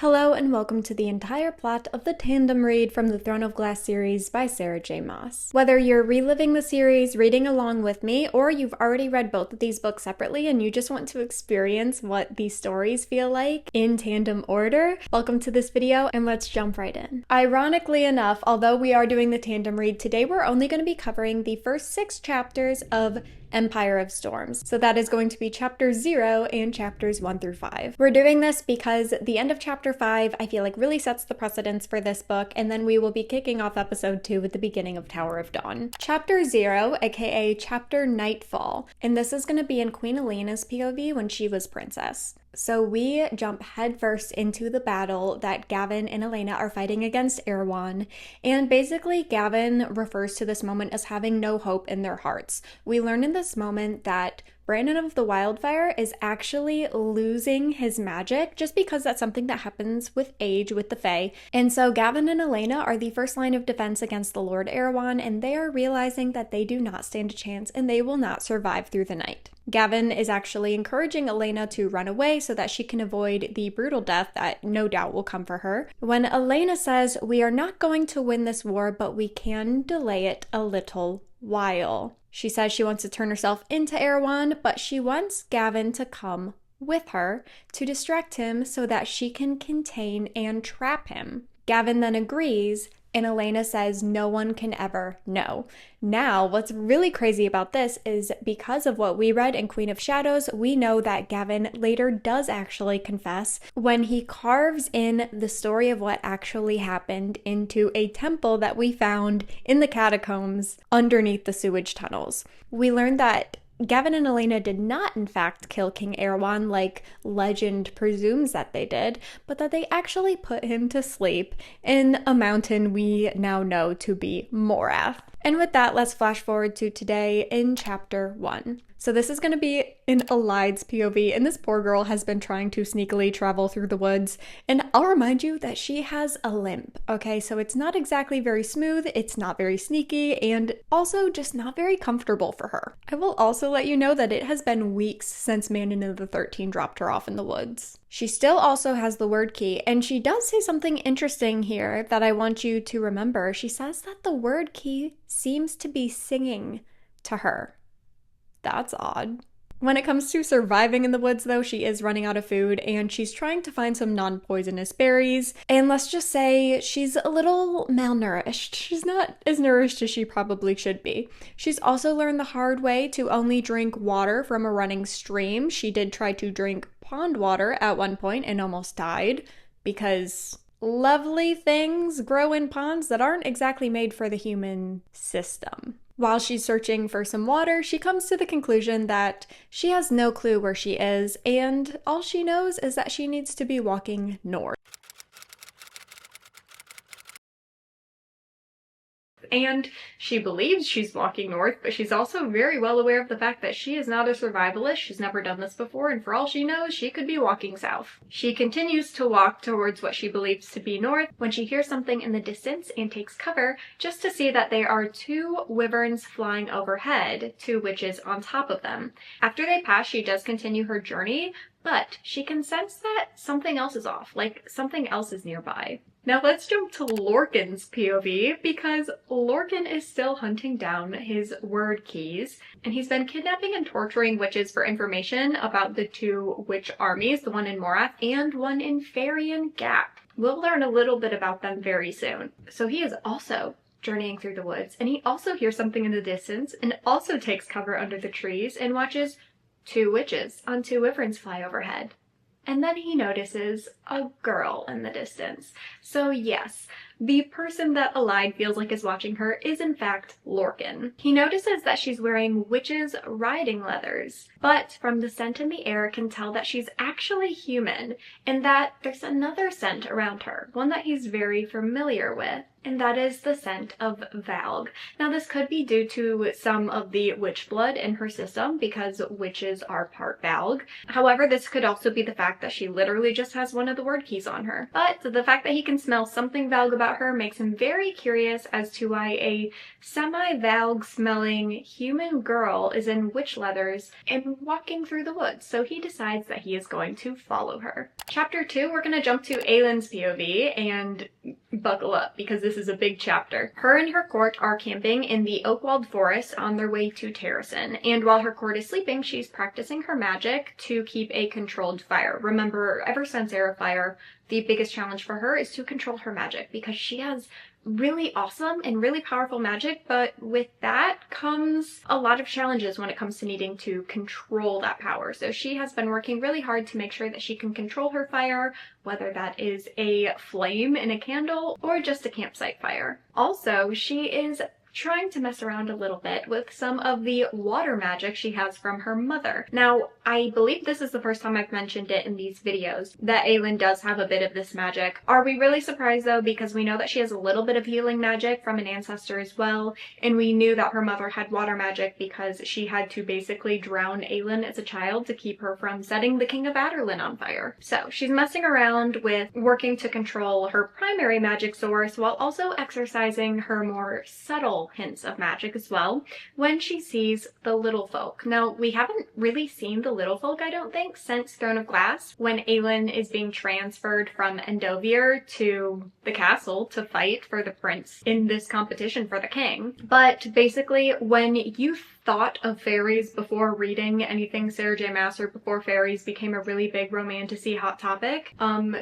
Hello and welcome to the entire plot of the Tandem Read from the Throne of Glass series by Sarah J. Maas. Whether you're reliving the series, reading along with me, or you've already read both of these books separately and you just want to experience what these stories feel like in tandem order, welcome to this video and let's jump right in. Ironically enough, although we are doing the Tandem Read, today we're only going to be covering the first 6 chapters of Empire of Storms. So that is going to be chapter 0 and chapters 1 through 5. We're doing this because the end of chapter 5 I feel like really sets the precedence for this book, and then we will be kicking off episode 2 with the beginning of Tower of Dawn. Chapter 0, aka chapter Nightfall, and this is going to be in Queen Elena's POV when she was princess. So we jump headfirst into the battle that Gavin and Elena are fighting against Erewhon, and basically Gavin refers to this moment as having no hope in their hearts. We learn in this moment that Brandon of the Wildfire is actually losing his magic just because that's something that happens with age with the Fae. And so Gavin and Elena are the first line of defense against the Lord Erewhon, and they are realizing that they do not stand a chance and they will not survive through the night. Gavin is actually encouraging Elena to run away so that she can avoid the brutal death that no doubt will come for her. When Elena says, "We are not going to win this war, but we can delay it a little while." She says she wants to turn herself into Erewhon, but she wants Gavin to come with her to distract him so that she can contain and trap him. Gavin then agrees, and Elena says no one can ever know. Now, what's really crazy about this is because of what we read in Queen of Shadows, we know that Gavin later does actually confess when he carves in the story of what actually happened into a temple that we found in the catacombs underneath the sewage tunnels. We learned that Gavin and Elena did not, in fact, kill King Erewhon like legend presumes that they did, but that they actually put him to sleep in a mountain we now know to be Morath. And with that, let's flash forward to today in chapter 1. So this is going to be in Elide's POV, and this poor girl has been trying to sneakily travel through the woods, and I'll remind you that she has a limp, okay? So it's not exactly very smooth, it's not very sneaky, and also just not very comfortable for her. I will also let you know that it has been weeks since Manon of the 13 dropped her off in the woods. She still also has the word key, and she does say something interesting here that I want you to remember. She says that the word key seems to be singing to her. That's odd. When it comes to surviving in the woods, though, she is running out of food and she's trying to find some non-poisonous berries. And let's just say she's a little malnourished. She's not as nourished as she probably should be. She's also learned the hard way to only drink water from a running stream. She did try to drink pond water at one point and almost died because lovely things grow in ponds that aren't exactly made for the human system. While she's searching for some water, she comes to the conclusion that she has no clue where she is, and all she knows is that she needs to be walking north. And she believes she's walking north, but she's also very well aware of the fact that she is not a survivalist. She's never done this before, and for all she knows, she could be walking south. She continues to walk towards what she believes to be north when she hears something in the distance and takes cover just to see that there are 2 wyverns flying overhead, 2 witches on top of them. After they pass, she does continue her journey, but she can sense that something else is off, like something else is nearby. Now let's jump to Lorcan's POV, because Lorcan is still hunting down his word keys, and he's been kidnapping and torturing witches for information about the 2 witch armies, the one in Morath and one in Farian Gap. We'll learn a little bit about them very soon. So he is also journeying through the woods, and he also hears something in the distance, and also takes cover under the trees and watches 2 witches on 2 wyverns fly overhead. And then he notices a girl in the distance. So yes, the person that Elide feels like is watching her is in fact Lorcan. He notices that she's wearing witch's riding leathers, but from the scent in the air can tell that she's actually human, and that there's another scent around her, one that he's very familiar with. And that is the scent of Valg. Now this could be due to some of the witch blood in her system because witches are part Valg. However, this could also be the fact that she literally just has one of the word keys on her. But the fact that he can smell something Valg about about her makes him very curious as to why a semi-valg smelling human girl is in witch leathers and walking through the woods, so he decides that he is going to follow her. Chapter 2, we're going to jump to Aelin's POV, and buckle up because this is a big chapter. Her and her court are camping in the Oakwalled Forest on their way to Terrasen, and while her court is sleeping, she's practicing her magic to keep a controlled fire. Remember, ever since Era Fire, the biggest challenge for her is to control her magic because she has really awesome and really powerful magic, but with that comes a lot of challenges when it comes to needing to control that power. So she has been working really hard to make sure that she can control her fire, whether that is a flame in a candle or just a campsite fire. Also, she is trying to mess around a little bit with some of the water magic she has from her mother. Now, I believe this is the first time I've mentioned it in these videos, that Aelin does have a bit of this magic. Are we really surprised though? Because we know that she has a little bit of healing magic from an ancestor as well, and we knew that her mother had water magic because she had to basically drown Aelin as a child to keep her from setting the King of Adarlan on fire. So she's messing around with working to control her primary magic source while also exercising her more subtle hints of magic as well when she sees the little folk. Now, we haven't really seen the little folk, I don't think, since Throne of Glass, when Aelin is being transferred from Endovier to the castle to fight for the prince in this competition for the king. But basically, when you thought of fairies before reading anything Sarah J. Maas or before fairies became a really big romantasy hot topic,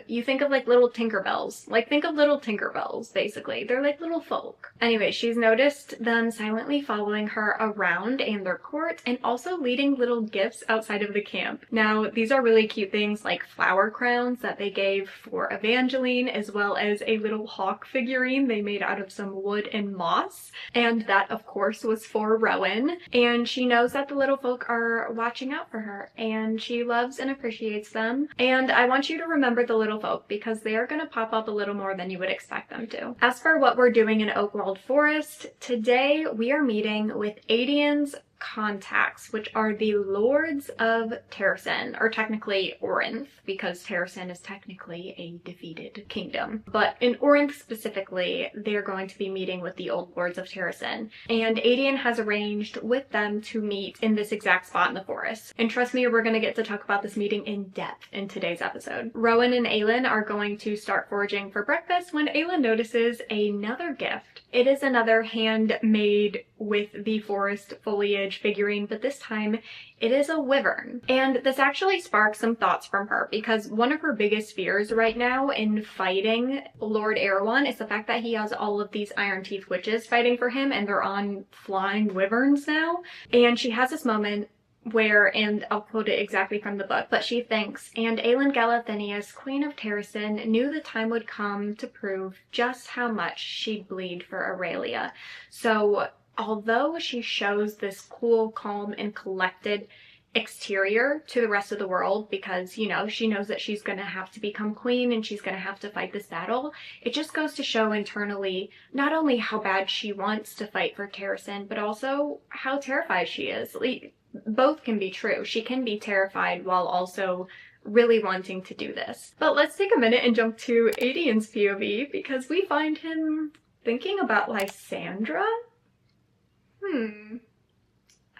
you think of like little Tinkerbells. Like, think of little Tinkerbells, basically. They're like little folk. Anyway, she's noticed them silently following her around and their court, and also leading little gifts outside of the camp. Now, these are really cute things like flower crowns that they gave for Evangeline, as well as a little hawk figurine they made out of some wood and moss. And that, of course, was for Rowan. And she knows that the little folk are watching out for her, and she loves and appreciates them. And I want you to remember the little folk because they are going to pop up a little more than you would expect them to. As for what we're doing in Oakwalled Forest, today we are meeting with Adian's contacts, which are the lords of Terrasen, or technically Orinth, because Terrasen is technically a defeated kingdom. But in Orinth specifically, they're going to be meeting with the old lords of Terrasen, and Adian has arranged with them to meet in this exact spot in the forest. And trust me, we're going to get to talk about this meeting in depth in today's episode. Rowan and Aelin are going to start foraging for breakfast when Aelin notices another gift. It is another handmade with the forest foliage figurine, but this time it is a wyvern. And this actually sparks some thoughts from her, because one of her biggest fears right now in fighting Lord Erewhon is the fact that he has all of these Iron Teeth witches fighting for him, and they're on flying wyverns now. And she has this moment where, and I'll quote it exactly from the book, but she thinks, "And Aelin Galathynius, Queen of Terrasen, knew the time would come to prove just how much she'd bleed for Aurelia." So although she shows this cool, calm, and collected exterior to the rest of the world because, you know, she knows that she's going to have to become queen and she's going to have to fight this battle, it just goes to show internally not only how bad she wants to fight for Terrasen, but also how terrified she is. Like, both can be true. She can be terrified while also really wanting to do this. But let's take a minute and jump to Adian's POV, because we find him thinking about Lysandra. I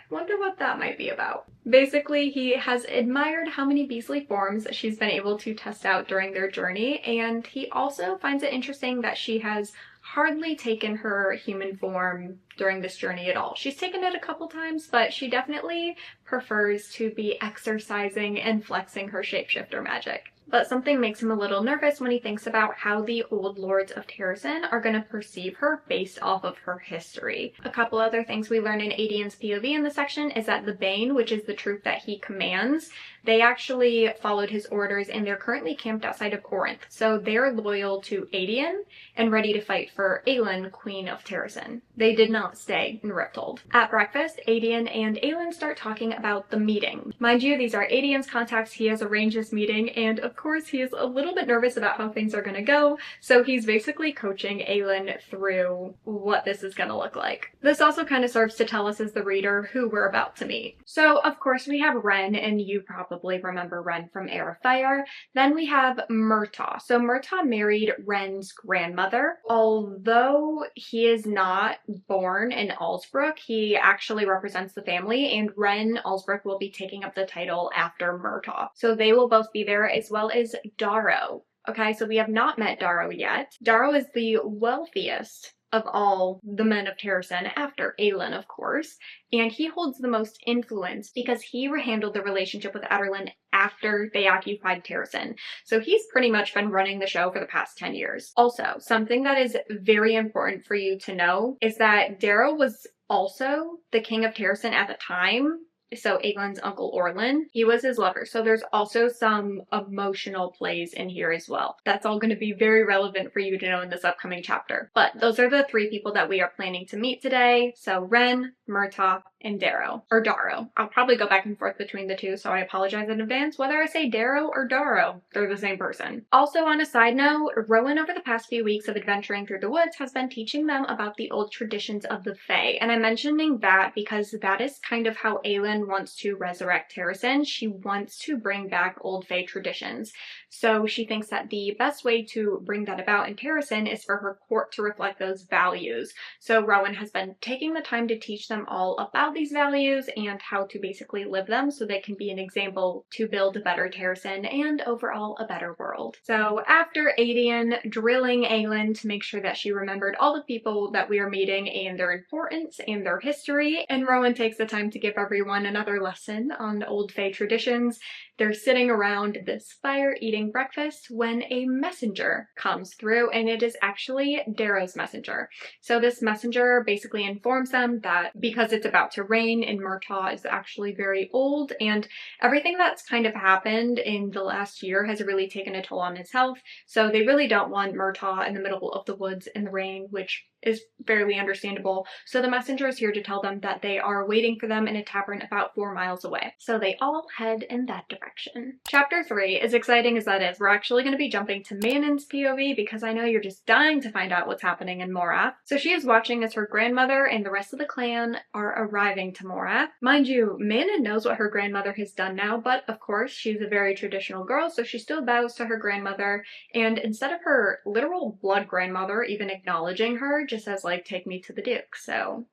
wonder what that might be about. Basically, he has admired how many beastly forms she's been able to test out during their journey, and he also finds it interesting that she has hardly taken her human form during this journey at all. She's taken it a couple times, but she definitely prefers to be exercising and flexing her shapeshifter magic. But something makes him a little nervous when he thinks about how the old lords of Terrasen are going to perceive her based off of her history. A couple other things we learn in Adian's POV in this section is that the Bane, which is the troop that he commands, they actually followed his orders and they're currently camped outside of Orinth. So they're loyal to Adian and ready to fight for Aelin, Queen of Terrasen. They did not stay in Reptold. At breakfast, Adian and Aelin start talking about the meeting. Mind you, these are Adian's contacts. He has arranged this meeting, and of course he is a little bit nervous about how things are going to go, so he's basically coaching Aelin through what this is going to look like. This also kind of serves to tell us as the reader who we're about to meet. So of course we have Ren, and you probably probably remember Ren from Heir of Fire. Then we have Murtaugh. So Murtaugh married Ren's grandmother. Although he is not born in Allsbrook, he actually represents the family, and Ren Allsbrook will be taking up the title after Murtaugh. So they will both be there, as well as Darrow. Okay, so we have not met Darrow yet. Darrow is the wealthiest of all the men of Terrasen, after Aelin, of course, and he holds the most influence because he handled the relationship with Adarlan after they occupied Terrasen. So he's pretty much been running the show for the past 10 years. Also, something that is very important for you to know is that Darrow was also the king of Terrasen at the time. So Aelin's uncle Orlin, he was his lover. So there's also some emotional plays in here as well. That's all going to be very relevant for you to know in this upcoming chapter. But those are the 3 people that we are planning to meet today. So Ren, Murtaugh, and Darrow. Or Darrow. I'll probably go back and forth between the two, so I apologize in advance whether I say Darrow or Darrow. They're the same person. Also, on a side note, Rowan over the past few weeks of adventuring through the woods has been teaching them about the old traditions of the Fae. And I'm mentioning that because that is kind of how Aelin wants to resurrect Terrasen. She wants to bring back old Fae traditions. So she thinks that the best way to bring that about in Terrasen is for her court to reflect those values. So Rowan has been taking the time to teach them all about these values and how to basically live them so they can be an example to build a better Terrasen and overall a better world. So after Adian drilling Aelin to make sure that she remembered all the people that we are meeting and their importance and their history, and Rowan takes the time to give everyone another lesson on old Fae traditions, they're sitting around this fire eating breakfast when a messenger comes through, and it is actually Darrow's messenger. So this messenger basically informs them that because it's about to rain and Murtaugh is actually very old, and everything that's kind of happened in the last year has really taken a toll on his health. So they really don't want Murtaugh in the middle of the woods in the rain, which is fairly understandable. So the messenger is here to tell them that they are waiting for them in a tavern about 4 miles away. So they all head in that direction. Chapter 3, as exciting as that is, we're actually going to be jumping to Manon's POV because I know you're just dying to find out what's happening in Morath. So she is watching as her grandmother and the rest of the clan are arriving to Morath. Mind you, Manon knows what her grandmother has done now, but of course she's a very traditional girl, so she still bows to her grandmother, and instead of her literal blood grandmother even acknowledging her, just says like, take me to the Duke. So,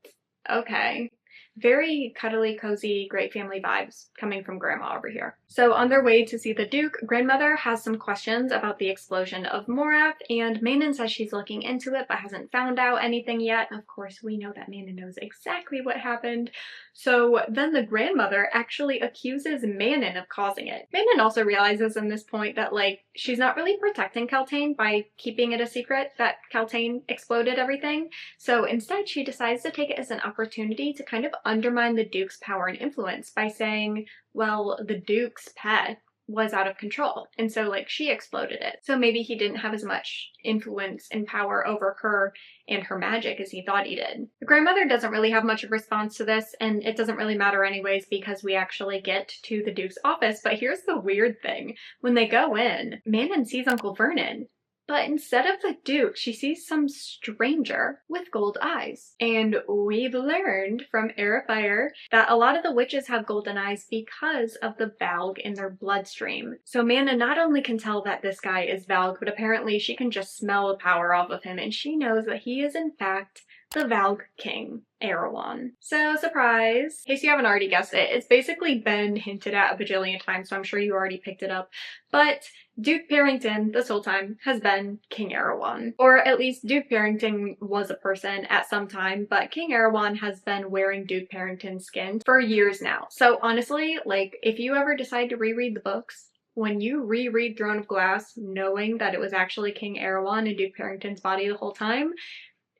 okay. Very cuddly, cozy, great family vibes coming from Grandma over here. So on their way to see the Duke, Grandmother has some questions about the explosion of Morath, and Manon says she's looking into it but hasn't found out anything yet. Of course, we know that Manon knows exactly what happened. So then the grandmother actually accuses Manon of causing it. Manon also realizes in this point that, like, she's not really protecting Kaltain by keeping it a secret that Kaltain exploded everything. So instead, she decides to take it as an opportunity to kind of undermine the Duke's power and influence by saying, well, the Duke's pet was out of control, and so like she exploded it. So maybe he didn't have as much influence and power over her and her magic as he thought he did. The grandmother doesn't really have much of a response to this, and it doesn't really matter anyways because we actually get to the Duke's office. But here's the weird thing. When they go in, Manon sees Uncle Vernon. But instead of the Duke, she sees some stranger with gold eyes. And we've learned from Heir of Fire that a lot of the witches have golden eyes because of the Valg in their bloodstream. So Manon not only can tell that this guy is Valg, but apparently she can just smell the power off of him, and she knows that he is in fact the Valg King, Erewhon. So, surprise! In case you haven't already guessed it, it's basically been hinted at a bajillion times, so I'm sure you already picked it up. But Duke Parrington, this whole time, has been King Erewhon. Or at least Duke Parrington was a person at some time, but King Erewhon has been wearing Duke Parrington's skin for years now. So honestly, like, if you ever decide to reread the books, when you reread Throne of Glass, knowing that it was actually King Erewhon and Duke Parrington's body the whole time,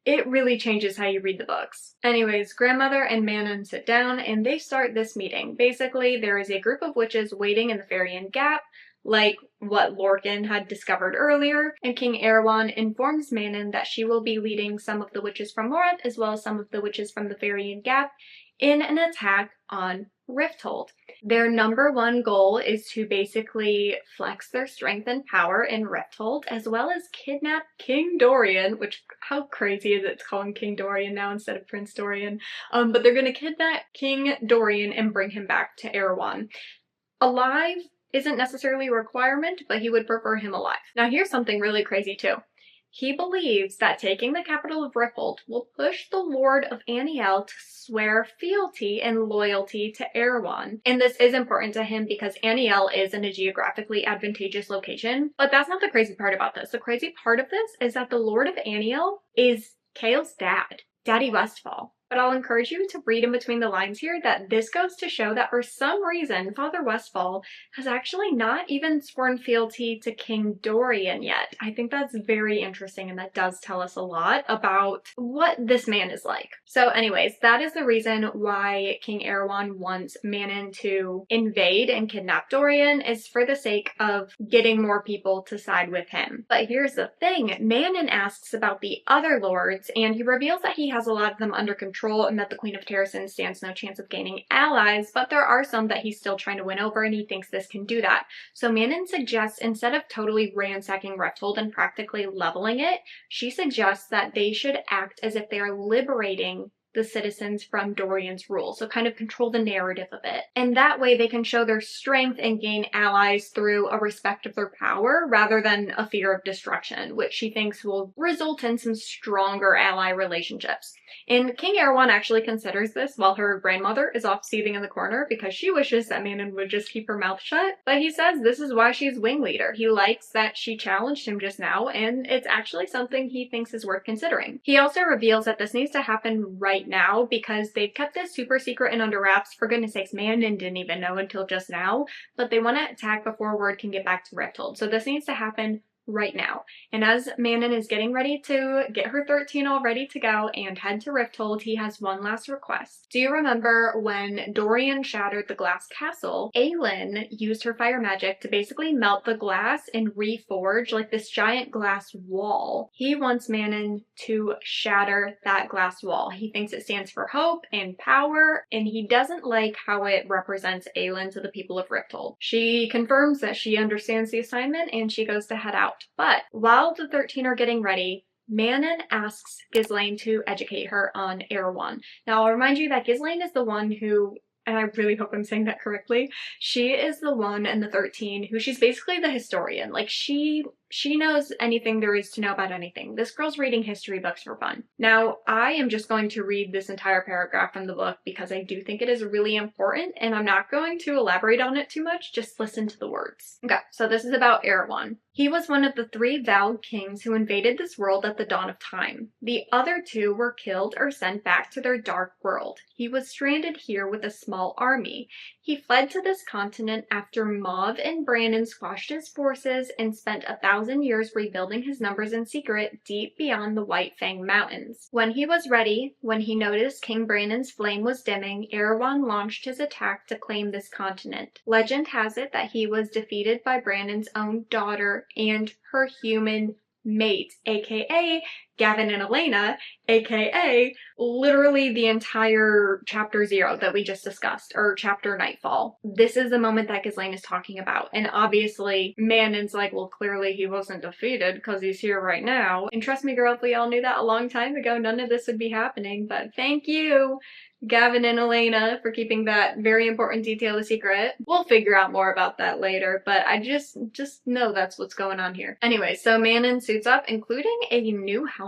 it really changes how you read the books. Anyways, Grandmother and Manon sit down and they start this meeting. Basically, there is a group of witches waiting in the Farian Gap, like what Lorcan had discovered earlier, and King Erewhon informs Manon that she will be leading some of the witches from Morath as well as some of the witches from the Farian Gap in an attack on Rifthold. Their number one goal is to basically flex their strength and power in Rifthold, as well as kidnap King Dorian, which, how crazy is it to call him King Dorian now instead of Prince Dorian? But they're gonna kidnap King Dorian and bring him back to Erewhon. Alive isn't necessarily a requirement, but he would prefer him alive. Now here's something really crazy too. He believes that taking the capital of Rifthold will push the Lord of Aniel to swear fealty and loyalty to Erewhon. And this is important to him because Aniel is in a geographically advantageous location. But that's not the crazy part about this. The crazy part of this is that the Lord of Aniel is Chaol's dad, Daddy Westfall. But I'll encourage you to read in between the lines here that this goes to show that for some reason, Father Westfall has actually not even sworn fealty to King Dorian yet. I think that's very interesting, and that does tell us a lot about what this man is like. So anyways, that is the reason why King Erewhon wants Manon to invade and kidnap Dorian, is for the sake of getting more people to side with him. But here's the thing, Manon asks about the other lords, and he reveals that he has a lot of them under control and that the Queen of Terrasen stands no chance of gaining allies, but there are some that he's still trying to win over, and he thinks this can do that. So Manon suggests, instead of totally ransacking Rifthold and practically leveling it, she suggests that they should act as if they are liberating the citizens from Dorian's rule, so kind of control the narrative of it. And that way they can show their strength and gain allies through a respect of their power rather than a fear of destruction, which she thinks will result in some stronger ally relationships. And King Erewhon actually considers this while her grandmother is off seething in the corner because she wishes that Manon would just keep her mouth shut. But he says this is why she's wing leader. He likes that she challenged him just now, and it's actually something he thinks is worth considering. He also reveals that this needs to happen right now because they've kept this super secret and under wraps. For goodness sakes, Manon didn't even know until just now, but they want to attack before word can get back to Rifthold. So this needs to happen right now. And as Manon is getting ready to get her 13 all ready to go and head to Rifthold, he has one last request. Do you remember when Dorian shattered the glass castle, Aelin used her fire magic to basically melt the glass and reforge like this giant glass wall? He wants Manon to shatter that glass wall. He thinks it stands for hope and power, and he doesn't like how it represents Aelin to the people of Rifthold. She confirms that she understands the assignment and she goes to head out. But while the 13 are getting ready, Manon asks Ghislaine to educate her on Erewhon. Now, I'll remind you that Ghislaine is the one who, and I really hope I'm saying that correctly, she is the one in the 13 who she's basically the historian. Like, she knows anything there is to know about anything. This girl's reading history books for fun. Now, I am just going to read this entire paragraph from the book because I do think it is really important, and I'm not going to elaborate on it too much, just listen to the words. Okay, so this is about Erewhon. He was one of the 3 vowed kings who invaded this world at the dawn of time. The other 2 were killed or sent back to their dark world. He was stranded here with a small army. He fled to this continent after Mauve and Brandon squashed his forces and spent 1,000 years rebuilding his numbers in secret deep beyond the White Fang Mountains. When he was ready, when he noticed King Brandon's flame was dimming, Erewhon launched his attack to claim this continent. Legend has it that he was defeated by Brandon's own daughter and her human mate, aka Gavin and Elena, aka literally the entire chapter 0 that we just discussed, or chapter Nightfall. This is the moment that Ghislaine is talking about, and obviously Manon's like, well, clearly he wasn't defeated because he's here right now. And trust me, girl, if we all knew that a long time ago, none of this would be happening. But thank you, Gavin and Elena, for keeping that very important detail a secret. We'll figure out more about that later, but I just know that's what's going on here. Anyway, so Manon suits up, including a new helmet.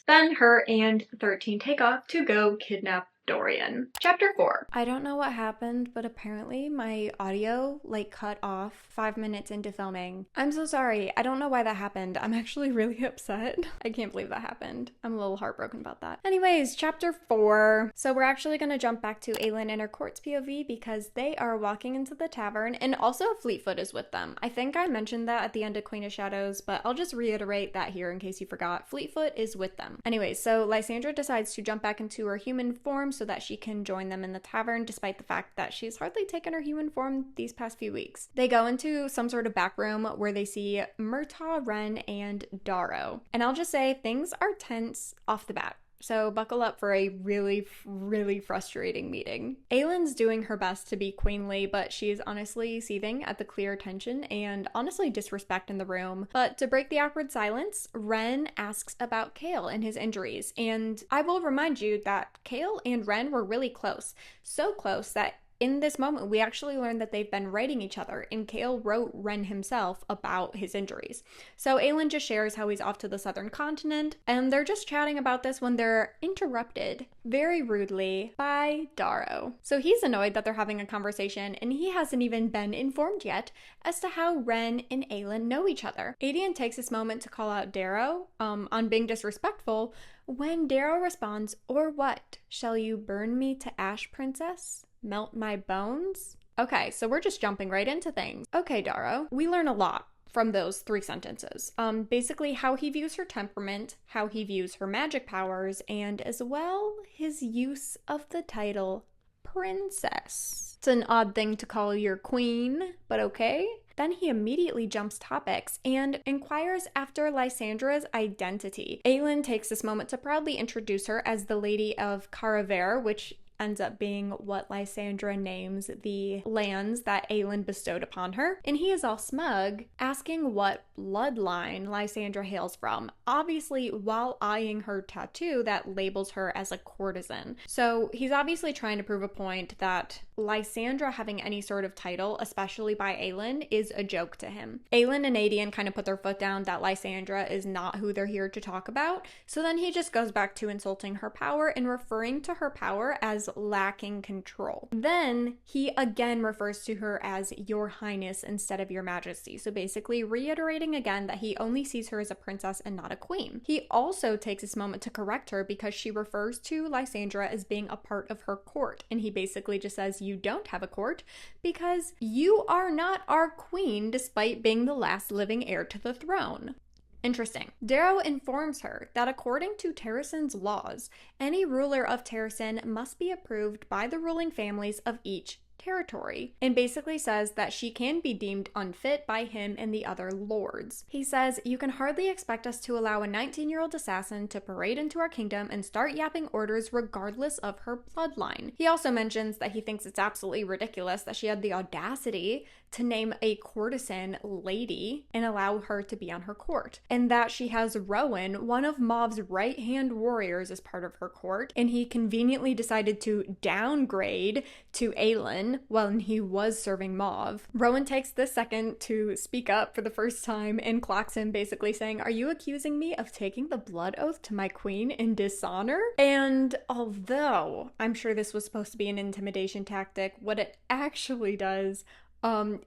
Then her and 13 take off to go kidnap Dorian. Chapter 4. I don't know what happened, but apparently my audio cut off 5 minutes into filming. I'm so sorry. I don't know why that happened. I'm actually really upset. I can't believe that happened. I'm a little heartbroken about that. Anyways, chapter 4. So we're actually gonna jump back to Aelin and her court's POV because they are walking into the tavern, and also Fleetfoot is with them. I think I mentioned that at the end of Queen of Shadows, but I'll just reiterate that here in case you forgot. Fleetfoot is with them. Anyways, so Lysandra decides to jump back into her human form so that she can join them in the tavern, despite the fact that she's hardly taken her human form these past few weeks. They go into some sort of back room where they see Murtaugh, Ren, and Darrow. And I'll just say, things are tense off the bat. So buckle up for a really, really frustrating meeting. Aelin's doing her best to be queenly, but she's honestly seething at the clear tension and honestly disrespect in the room. But to break the awkward silence, Ren asks about Chaol and his injuries. And I will remind you that Chaol and Ren were really close. So close that in this moment, we actually learn that they've been writing each other, and Chaol wrote Ren himself about his injuries. So Aelin just shares how he's off to the southern continent, and they're just chatting about this when they're interrupted very rudely by Darrow. So he's annoyed that they're having a conversation, and he hasn't even been informed yet as to how Ren and Aelin know each other. Aedion takes this moment to call out Darrow on being disrespectful, when Darrow responds, "Or what? Shall you burn me to ash, princess? Melt my bones?" Okay, so we're just jumping right into things. Okay, Darrow, we learn a lot from those 3 sentences. Basically how he views her temperament, how he views her magic powers, and as well his use of the title princess. It's an odd thing to call your queen, but okay. Then he immediately jumps topics and inquires after Lysandra's identity. Aelin takes this moment to proudly introduce her as the Lady of Caraver, which ends up being what Lysandra names the lands that Aelin bestowed upon her. And he is all smug, asking what bloodline Lysandra hails from, obviously while eyeing her tattoo that labels her as a courtesan. So he's obviously trying to prove a point that Lysandra having any sort of title, especially by Aelin, is a joke to him. Aelin and Aedion kind of put their foot down that Lysandra is not who they're here to talk about, so then he just goes back to insulting her power and referring to her power as lacking control. Then he again refers to her as Your Highness instead of Your Majesty, so basically reiterating again that he only sees her as a princess and not a queen. He also takes this moment to correct her because she refers to Lysandra as being a part of her court, and he basically just says, "You don't have a court because you are not our queen despite being the last living heir to the throne." Interesting. Darrow informs her that according to Terrasen's laws, any ruler of Terrasen must be approved by the ruling families of each territory, and basically says that she can be deemed unfit by him and the other lords. He says, "You can hardly expect us to allow a 19-year-old assassin to parade into our kingdom and start yapping orders regardless of her bloodline." He also mentions that he thinks it's absolutely ridiculous that she had the audacity to name a courtesan lady and allow her to be on her court, and that she has Rowan, one of Mauve's right-hand warriors, as part of her court, and he conveniently decided to downgrade to Aelin when he was serving Mauve. Rowan takes this second to speak up for the first time and clocks him, basically saying, "Are you accusing me of taking the blood oath to my queen in dishonor?" And although I'm sure this was supposed to be an intimidation tactic, what it actually does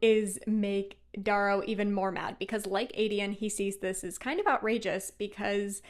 is make Darrow even more mad, because like Aedion, he sees this as kind of outrageous, because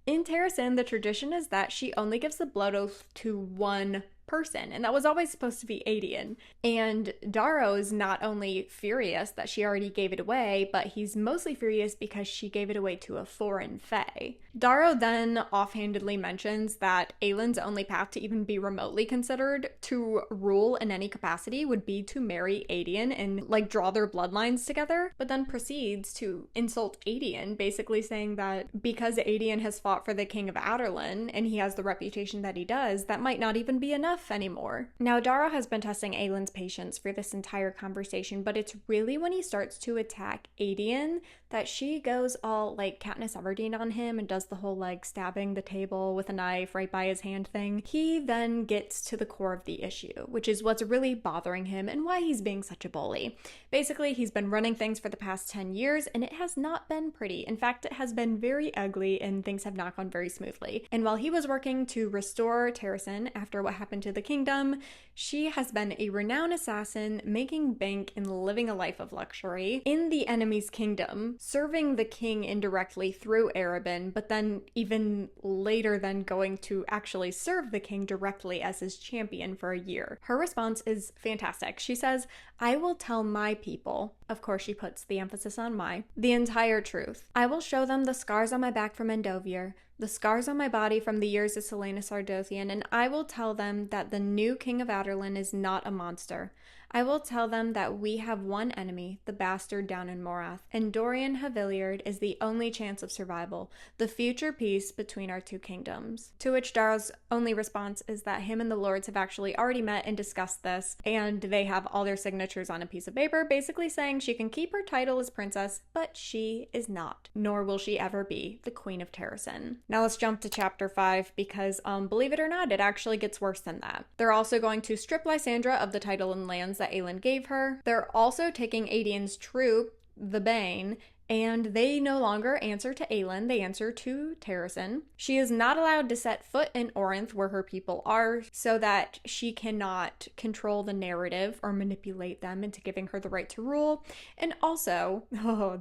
in Terrasen, the tradition is that she only gives the blood oath to one person, and that was always supposed to be Aedion. And Darrow is not only furious that she already gave it away, but he's mostly furious because she gave it away to a foreign fae. Darrow then offhandedly mentions that Aelin's only path to even be remotely considered to rule in any capacity would be to marry Aedion and like draw their bloodlines together, but then proceeds to insult Aedion, basically saying that because Aedion has fought for the king of Adarlan and he has the reputation that he does, that might not even be enough anymore. Now, Darrow has been testing Aelin's patience for this entire conversation, but it's really when he starts to attack Aedion that she goes all like Katniss Everdeen on him and does the whole like stabbing the table with a knife right by his hand thing. He then gets to the core of the issue, which is what's really bothering him and why he's being such a bully. Basically, he's been running things for the past 10 years and it has not been pretty. In fact, it has been very ugly and things have not gone very smoothly. And while he was working to restore Terrasen after what happened to the kingdom, she has been a renowned assassin, making bank and living a life of luxury in the enemy's kingdom, serving the king indirectly through Arobin, but then even later then going to actually serve the king directly as his champion for a year. Her response is fantastic. She says, "I will tell my people," of course she puts the emphasis on my, "the entire truth. I will show them the scars on my back from Endovier, the scars on my body from the years of Selena Sardothian, and I will tell them that the new king of Adarlan is not a monster. I will tell them that we have one enemy, the bastard down in Morath, and Dorian Haviliard is the only chance of survival, the future peace between our two kingdoms. To which Darrow's only response is that him and the lords have actually already met and discussed this, and they have all their signatures on a piece of paper, basically saying she can keep her title as princess, but she is not, nor will she ever be, the Queen of Terrasen. Now let's jump to chapter 5, because believe it or not, it actually gets worse than that. They're also going to strip Lysandra of the title and lands that Aelin gave her. They're also taking Aedian's troop, the Bane, and they no longer answer to Aelin, they answer to Terrasen. She is not allowed to set foot in Orinth, where her people are, so that she cannot control the narrative or manipulate them into giving her the right to rule. And also,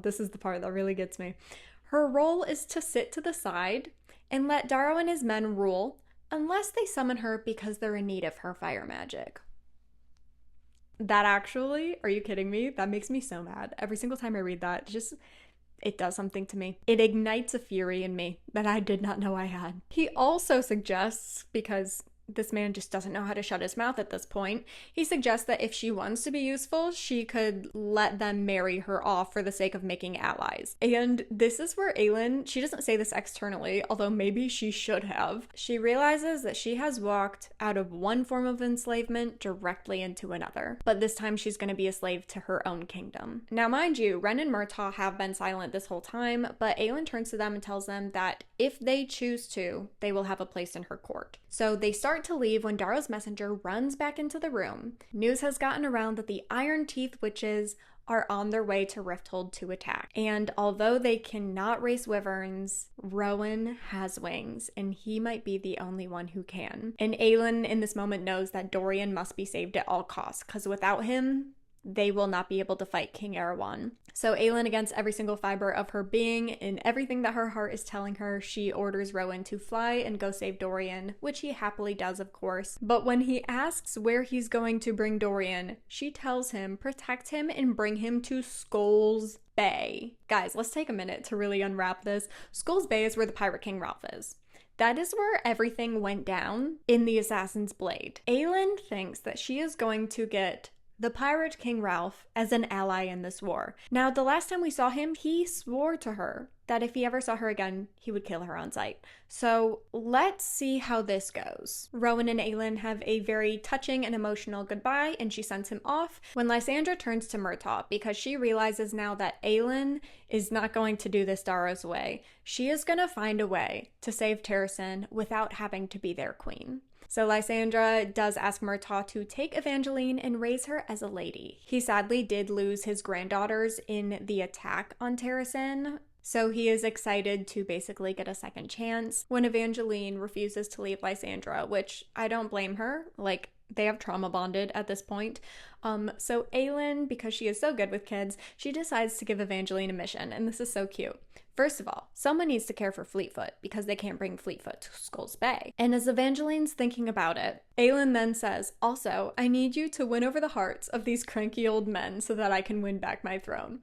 this is the part that really gets me, her role is to sit to the side and let Darrow and his men rule, unless they summon her because they're in need of her fire magic. That actually, are you kidding me? That makes me so mad. Every single time I read that, it does something to me. It ignites a fury in me that I did not know I had. He also suggests, because this man just doesn't know how to shut his mouth at this point, he suggests that if she wants to be useful, she could let them marry her off for the sake of making allies. And this is where Aelin, she doesn't say this externally, although maybe she should have. She realizes that she has walked out of one form of enslavement directly into another, but this time she's going to be a slave to her own kingdom. Now mind you, Ren and Murtaugh have been silent this whole time, but Aelin turns to them and tells them that if they choose to, they will have a place in her court. So they start to leave when Darrow's messenger runs back into the room. News has gotten around that the Iron Teeth witches are on their way to Rifthold to attack. And although they cannot race wyverns, Rowan has wings, and he might be the only one who can. And Aelin in this moment knows that Dorian must be saved at all costs, because without him, they will not be able to fight King Erewhon. So Aelin, against every single fiber of her being and everything that her heart is telling her, she orders Rowan to fly and go save Dorian, which he happily does, of course. But when he asks where he's going to bring Dorian, she tells him, protect him and bring him to Skulls Bay. Guys, let's take a minute to really unwrap this. Skulls Bay is where the Pirate King Ralph is. That is where everything went down in the Assassin's Blade. Aelin thinks that she is going to get the Pirate King Ralph as an ally in this war. Now, the last time we saw him, he swore to her that if he ever saw her again, he would kill her on sight. So let's see how this goes. Rowan and Aelin have a very touching and emotional goodbye, and she sends him off when Lysandra turns to Murtaugh, because she realizes now that Aelin is not going to do this Darrow's way. She is going to find a way to save Terrasen without having to be their queen. So Lysandra does ask Murtaugh to take Evangeline and raise her as a lady. He sadly did lose his granddaughters in the attack on Terrasen, so he is excited to basically get a second chance when Evangeline refuses to leave Lysandra, which I don't blame her. Like, they have trauma bonded at this point. So Aelin, because she is so good with kids, she decides to give Evangeline a mission, and this is so cute. First of all, someone needs to care for Fleetfoot because they can't bring Fleetfoot to Skulls Bay. And as Evangeline's thinking about it, Aelin then says, also, I need you to win over the hearts of these cranky old men so that I can win back my throne.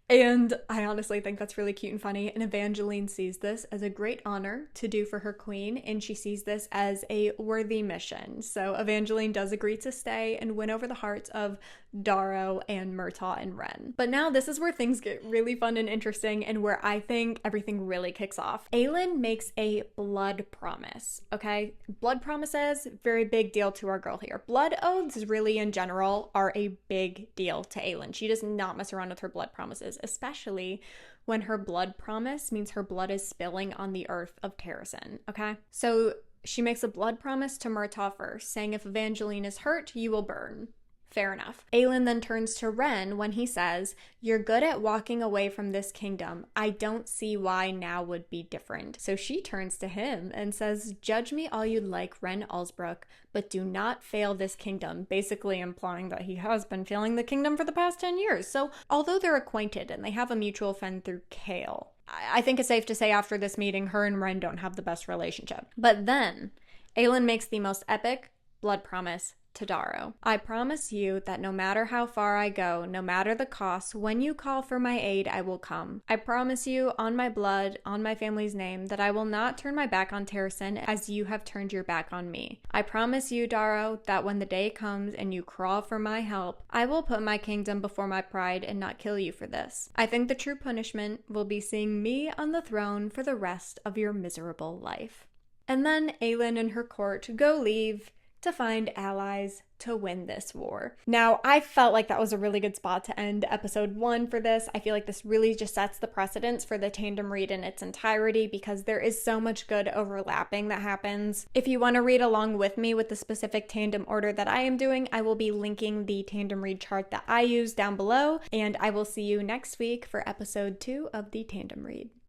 And I honestly think that's really cute and funny, and Evangeline sees this as a great honor to do for her queen, and she sees this as a worthy mission. So Evangeline does agree to stay and win over the hearts of Darrow and Murtaugh and Ren. But now this is where things get really fun and interesting, and where I think everything really kicks off. Aelin makes a blood promise, okay? Blood promises, very big deal to our girl here. Blood oaths really in general are a big deal to Aelin. She does not mess around with her blood promises, especially when her blood promise means her blood is spilling on the earth of Terrasen, okay? So she makes a blood promise to Murtaugh first, saying if Evangeline is hurt, you will burn. Fair enough. Aelin then turns to Ren when he says, you're good at walking away from this kingdom. I don't see why now would be different. So she turns to him and says, judge me all you'd like, Ren Allsbrook, but do not fail this kingdom, basically implying that he has been failing the kingdom for the past 10 years. So although they're acquainted and they have a mutual friend through Kale, I think it's safe to say after this meeting, her and Ren don't have the best relationship. But then Aelin makes the most epic blood promise to Darrow. I promise you that no matter how far I go, no matter the cost, when you call for my aid, I will come. I promise you, on my blood, on my family's name, that I will not turn my back on Terrasen as you have turned your back on me. I promise you, Darrow, that when the day comes and you crawl for my help, I will put my kingdom before my pride and not kill you for this. I think the true punishment will be seeing me on the throne for the rest of your miserable life. And then Aelin and her court go leave to find allies to win this war. Now, I felt like that was a really good spot to end episode 1 for this. I feel like this really just sets the precedence for the tandem read in its entirety because there is so much good overlapping that happens. If you want to read along with me with the specific tandem order that I am doing, I will be linking the tandem read chart that I use down below, and I will see you next week for episode 2 of the tandem read.